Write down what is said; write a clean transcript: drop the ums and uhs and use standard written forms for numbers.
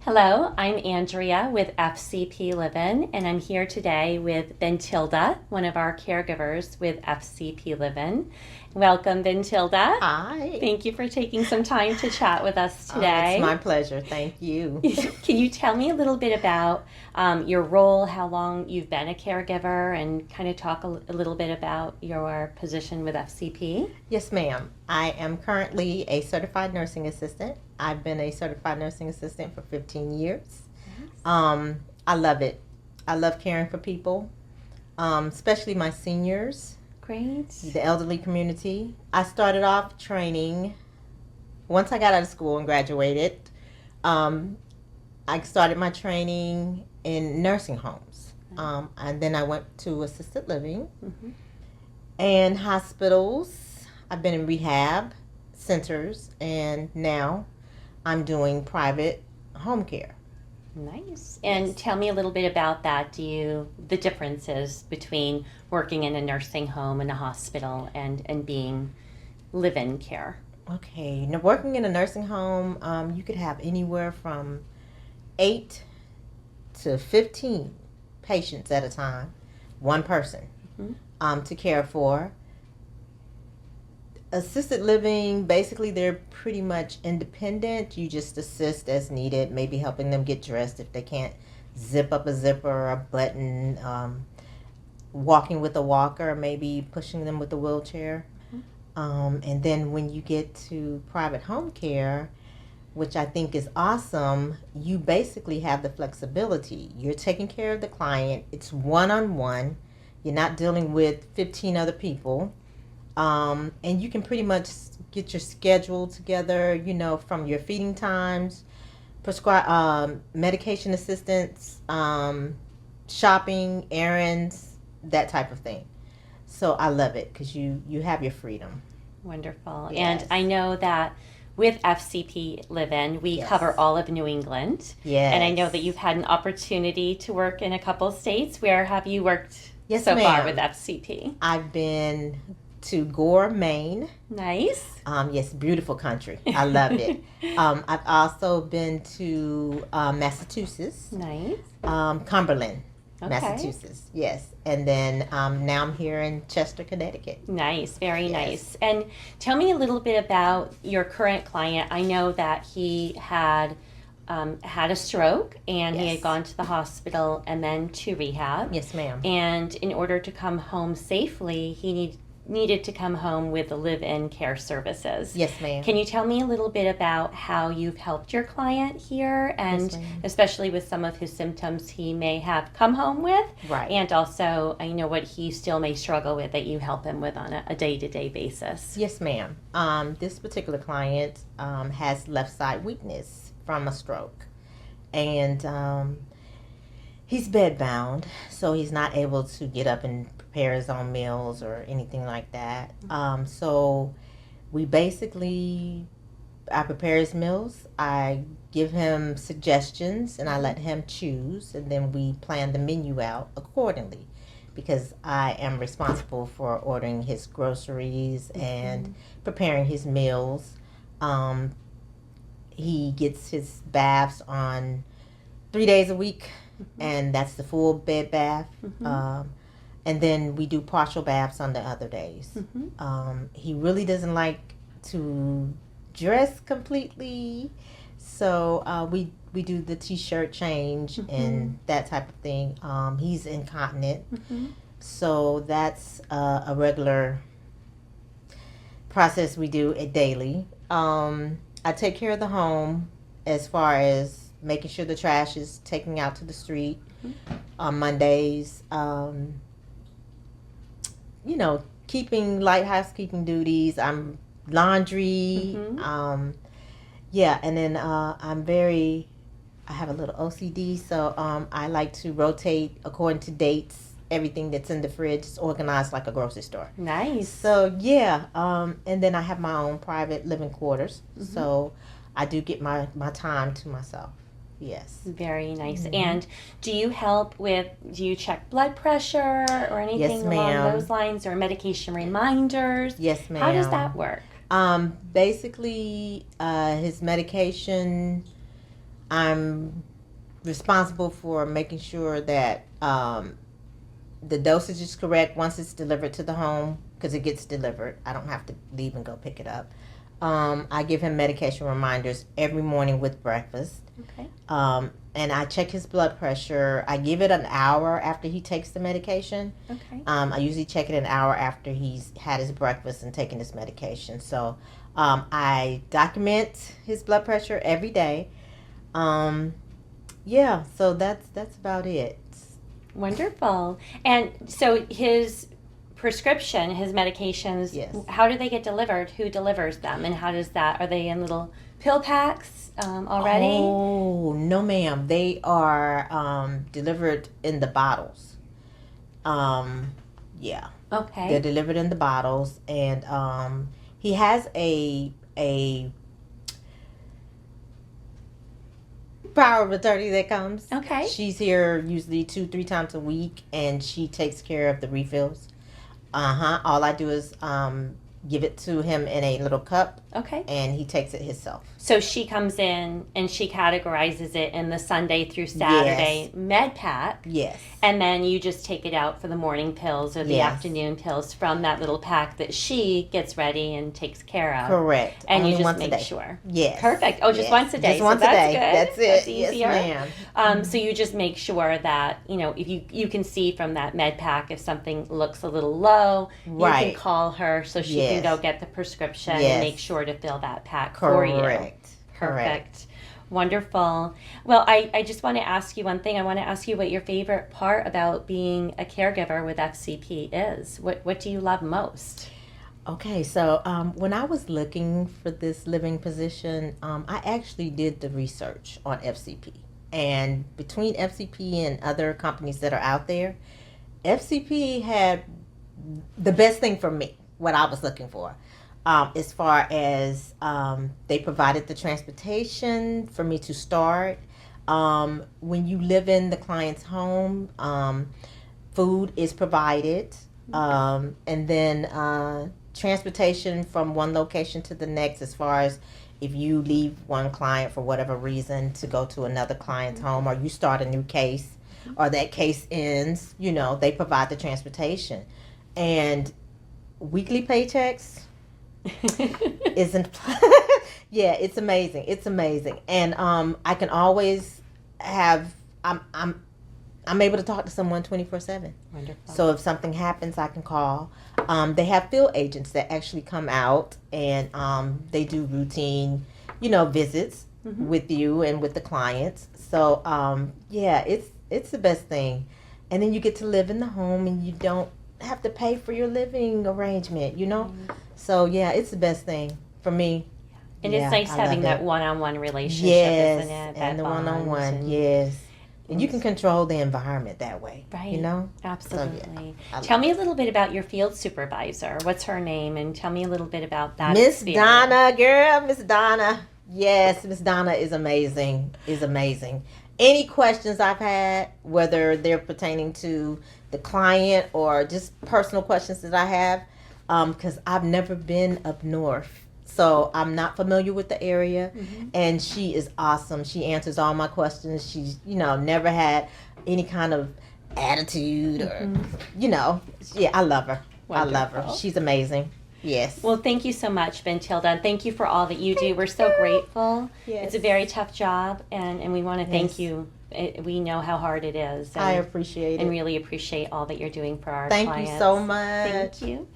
Hello, I'm Andrea with FCP Live-In, and I'm here today with Bentilda, one of our caregivers with FCP Live-In. Welcome, Bentilda. Hi. Thank you for taking some time to chat with us It's today. my pleasure. Thank you. Can you tell me a little bit about your role, how long you've been a caregiver, and kind of talk a little bit about your position with FCP? Yes, ma'am. I am currently a certified nursing assistant. I've been a certified nursing assistant for 15 years. I love it. I love caring for people, especially my seniors, Great. the elderly community. I started off training once I got out of school and graduated. Um, I started my training in nursing homes. And then I went to assisted living Mm-hmm. and hospitals. I've been in rehab centers, and now I'm doing private home care. Nice. And Yes. tell me a little bit about that. The differences between working in a nursing home and a hospital and being live-in care? Okay, now working in a nursing home, you could have anywhere from 8 to 15 patients at a time, one person Mhm. to care for. Assisted living, basically, they're pretty much independent. You just assist as needed, maybe helping them get dressed if they can't zip up a zipper or a button, walking with a walker, maybe pushing them with a wheelchair. Mhm. And then when you get to private home care, which I think is awesome, you basically have the flexibility. You're taking care of the client, it's one on one, you're not dealing with 15 other people. And you can pretty much get your schedule together, from your feeding times, prescribe medication assistance, shopping, errands, that type of thing. So I love it because you have your freedom. Wonderful. And Yes. I know that with FCP Live-In, we Yes. cover all of New England. Yes. And I know that you've had an opportunity to work in a couple of states. Where have you worked Yes, so far ma'am. with FCP? I've been to Gore, Maine. Nice. Yes, beautiful country. I love it. I've also been to Massachusetts, Nice. Cumberland, Okay. Massachusetts. Yes, and then now I'm here in Chester, Connecticut. Nice, very Yes. nice. And tell me a little bit about your current client. I know that he had a stroke and he Yes. had gone to the hospital and then to rehab. Yes, ma'am. And in order to come home safely, he needed to come home with the live-in care services. Yes, ma'am. Can you tell me a little bit about how you've helped your client here, and Yes, ma'am. especially with some of his symptoms he may have come home with? Right. And also, I know what he still may struggle with that you help him with on a day-to-day basis. Yes, ma'am. This particular client has left side weakness from a stroke, and he's bedbound, so he's not able to get up and prepare his own meals or anything like that. So we basically, I prepare his meals, I give him suggestions, and I let him choose, and then we plan the menu out accordingly because I am responsible for ordering his groceries and preparing his meals. Um, he gets his baths on 3 days a week, and that's the full bed bath. And then we do partial baths on the other days. He really doesn't like to dress completely, so we do the t-shirt change and that type of thing. He's incontinent, so that's a regular process we do it daily. I take care of the home as far as making sure the trash is taken out to the street on Mondays. Keeping light housekeeping duties. I'm laundry. Yeah, and then I have a little OCD, so I like to rotate according to dates. Everything that's in the fridge is organized like a grocery store. Nice. So yeah, and then I have my own private living quarters, so I do get my time to myself. Yes. Very nice. And do you check blood pressure or anything Yes, along ma'am. those lines, or medication reminders? Yes, ma'am. How does that work? Basically, his medication, I'm responsible for making sure that the dosage is correct once it's delivered to the home, because it gets delivered. I don't have to leave and go pick it up. I give him medication reminders every morning with breakfast. Okay. And I check his blood pressure. I give it an hour after he takes the medication. Okay. I usually check it an hour after he's had his breakfast and taken his medication. So I document his blood pressure every day. Yeah, so that's about it. Wonderful. And so his prescription, his medications, Yes. how do they get delivered? Who delivers them? And how does that, are they in little pill packs already? Oh, no ma'am. They are delivered in the bottles. Yeah. Okay. They're delivered in the bottles, and he has a power of attorney that comes. Okay. She's here usually 2-3 times a week, and she takes care of the refills. All I do is give it to him in a little cup, Okay. and he takes it himself. So she comes in and she categorizes it in the Sunday through Saturday med pack. Yes. And then you just take it out for the morning pills or the Yes. afternoon pills from that little pack that she gets ready and takes care of. Correct. And Only you just once a make day. sure. Yes. Perfect. Oh, just Yes. once a day. Just So once that's a day. good. That's it. That's Yes, easier. ma'am. So you just make sure that, if you can see from that med pack if something looks a little low, you Right. can call her so she Yes. can go get the prescription Yes. and make sure to fill that pack for you. Correct. Perfect. Wonderful. Well, I just want to ask you one thing. I want to ask you what your favorite part about being a caregiver with FCP is. What do you love most? Okay, so when I was looking for this living position, I actually did the research on FCP. And between FCP and other companies that are out there, FCP had the best thing for me, what I was looking for. As far as they provided the transportation for me to start. When you live in the client's home, food is provided. And then transportation from one location to the next, as far as if you leave one client for whatever reason to go to another client's home, or you start a new case, or that case ends, they provide the transportation. And weekly paychecks isn't yeah, it's amazing. And I can always have I'm able to talk to someone 24/7. Wonderful. So if something happens, I can call. They have field agents that actually come out, and they do routine visits with you and with the clients. So yeah, it's the best thing. And then you get to live in the home, and you don't have to pay for your living arrangement, So yeah, it's the best thing for me. And Yeah, it's nice I having love that it. one-on-one relationship, Yes, isn't it? and the bond one-on-one, yes. And you can control the environment that way, Right. Absolutely. I Tell love me a little bit about your field supervisor. What's her name? And tell me a little bit about that Miss experience. Donna, girl, Miss Donna. Yes, Miss Donna is amazing. Any questions I've had, whether they're pertaining to the client or just personal questions that I have, because I've never been up north. So I'm not familiar with the area, and she is awesome. She answers all my questions. She's, never had any kind of attitude or, yeah, I love her. I love her. Wonderful. She's amazing. Yes. Well, thank you so much, Bentilda, and thank you for all that you do. We're so grateful. Yes. It's a very tough job, and we want to thank Yes. you. We know how hard it is. I appreciate it. and really appreciate all that you're doing for our Thank clients. you so much. Thank you.